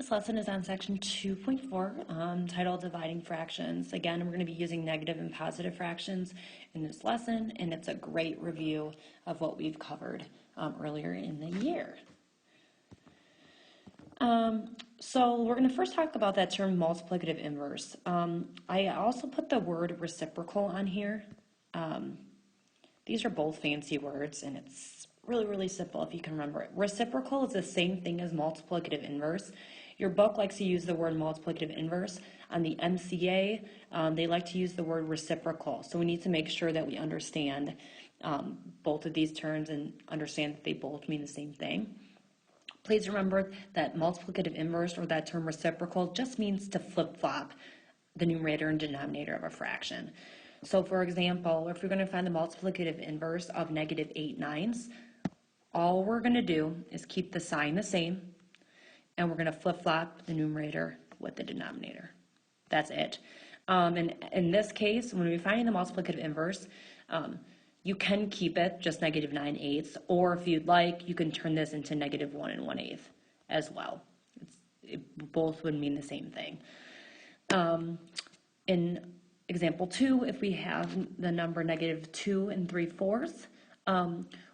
This lesson is on section 2.4, titled Dividing Fractions. Again, we're going to be using negative and positive fractions in this lesson, and it's a great review of what we've covered earlier in the year. So we're going to first talk about that term multiplicative inverse. I also put the word reciprocal on here. These are both fancy words, and it's really simple if you can remember it. Reciprocal is the same thing as multiplicative inverse. Your book likes to use the word multiplicative inverse. On the MCA, they like to use the word reciprocal. So we need to make sure that we understand both of these terms and understand that they both mean the same thing. Please remember that multiplicative inverse, or that term reciprocal, just means to flip-flop the numerator and denominator of a fraction. So for example, if we're going to find the multiplicative inverse of negative 8/9, all we're going to do is keep the sign the same, and we're going to flip-flop the numerator with the denominator. That's it. And in this case, when we're finding the multiplicative inverse, you can keep it just negative 9/8, or if you'd like, you can turn this into negative 1 1/8 as well. Both would mean the same thing. In example 2, if we have the number negative 2 3/4,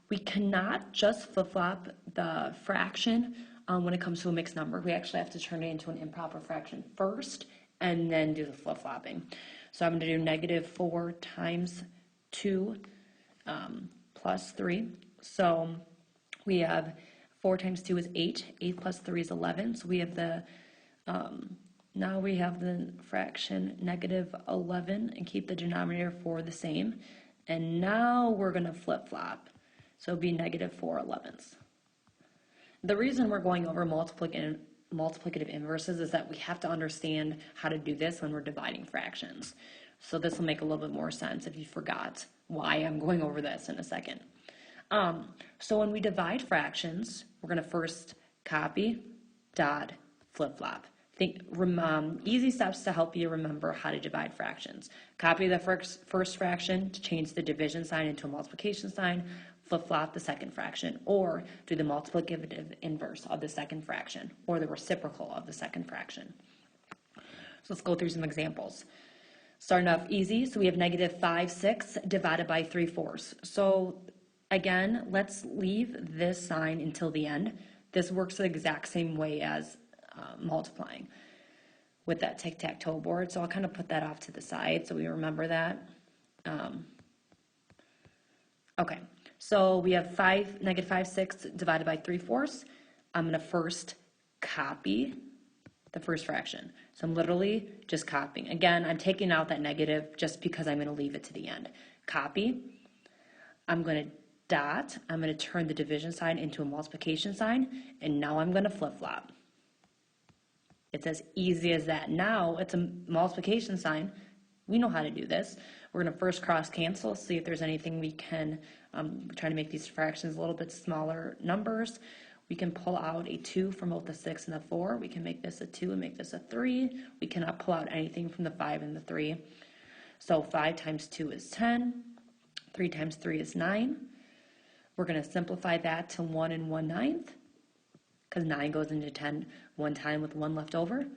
we cannot just flip-flop the fraction when it comes to a mixed number. We actually have to turn it into an improper fraction first and then do the flip-flopping. So I'm going to do negative 4 times 2 plus 3. So we have 4 times 2 is 8. 8 plus 3 is 11. So we have the, now we have the fraction negative 11 and keep the denominator 4 the same. And now we're going to flip-flop. So it'll be negative 4/11. The reason we're going over multiplicative inverses is that we have to understand how to do this when we're dividing fractions. So this will make a little bit more sense if you forgot why I'm going over this in a second. So when we divide fractions, we're going to first copy, dot, flip-flop. Easy steps to help you remember how to divide fractions. Copy the first fraction to change the division sign into a multiplication sign, flip-flop the second fraction, or do the multiplicative inverse of the second fraction, or the reciprocal of the second fraction. So let's go through some examples. Starting off easy, so we have negative 5/6 divided by 3/4. So again, let's leave this sign until the end. This works the exact same way as multiplying with that tic-tac-toe board. So I'll kind of put that off to the side so we remember that. Okay, so we have negative 5/6 divided by 3/4. I'm going to first copy the first fraction. So I'm literally just copying. Again, I'm taking out that negative just because I'm going to leave it to the end. Copy. I'm going to dot. I'm going to turn the division sign into a multiplication sign, and now I'm going to flip-flop. It's as easy as that. Now it's a multiplication sign. We know how to do this. We're going to first cross-cancel, see if there's anything we can try to make these fractions a little bit smaller numbers. We can pull out a 2 from both the 6 and the 4. We can make this a 2 and make this a 3. We cannot pull out anything from the 5 and the 3. So 5 times 2 is 10. 3 times 3 is 9. We're going to simplify that to 1 1/9, because 9 goes into 10 one time with 1 left over.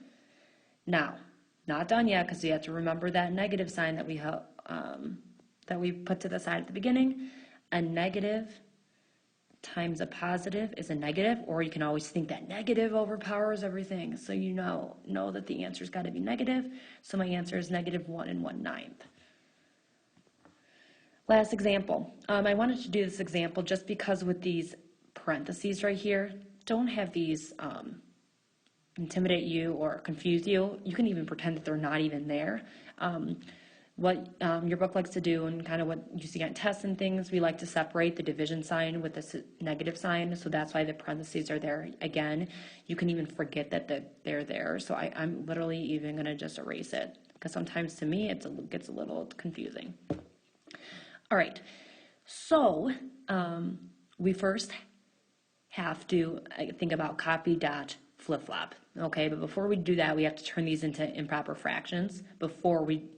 Now, not done yet, because you have to remember that negative sign that we put to the side at the beginning. A negative times a positive is a negative, or you can always think that negative overpowers everything. So you know that the answer's got to be negative. So my answer is negative 1 1/9. Last example. I wanted to do this example just because with these parentheses right here, don't have these intimidate you or confuse you. You can even pretend that they're not even there. What your book likes to do, and kind of what you see on tests and things, we like to separate the division sign with the negative sign, so that's why the parentheses are there. Again, you can even forget that they're there, so I'm literally even going to just erase it, because sometimes to me it gets a little confusing. All right, so we first have to think about copy, dot, flip-flop, okay? But before we do that, we have to turn these into improper fractions before we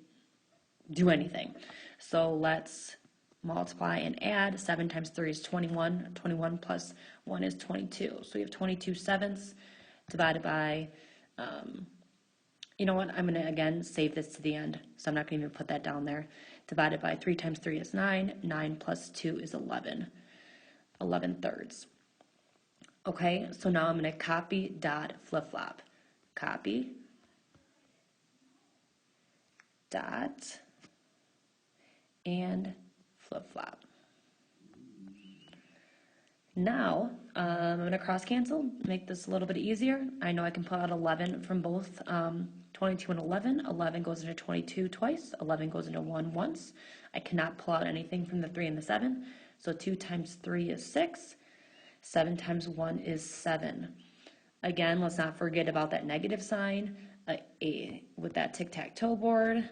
do anything. So let's multiply and add. 7 times 3 is 21. 21 plus 1 is 22. So we have 22/7. divided by, you know what, I'm going to again save this to the end, so I'm not going to even put that down there. Divided by 3 times 3 is 9, 9 plus 2 is 11, 11 thirds. Okay, so now I'm going to copy, dot, flip-flop. Copy, dot, and flip-flop. Now, I'm going to cross cancel, make this a little bit easier. I know I can pull out 11 from both 22 and 11. 11 goes into 22 twice. 11 goes into 1 once. I cannot pull out anything from the 3 and the 7. So 2 times 3 is 6. 7 times 1 is 7. Again, let's not forget about that negative sign. With that tic-tac-toe board,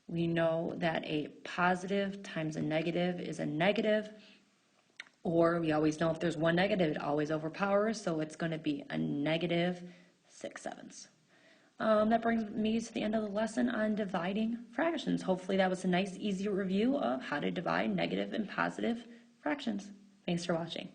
we know that a positive times a negative is a negative, or we always know if there's one negative, it always overpowers, so it's going to be a negative 6/7. That brings me to the end of the lesson on dividing fractions. Hopefully that was a nice, easy review of how to divide negative and positive fractions. Thanks for watching.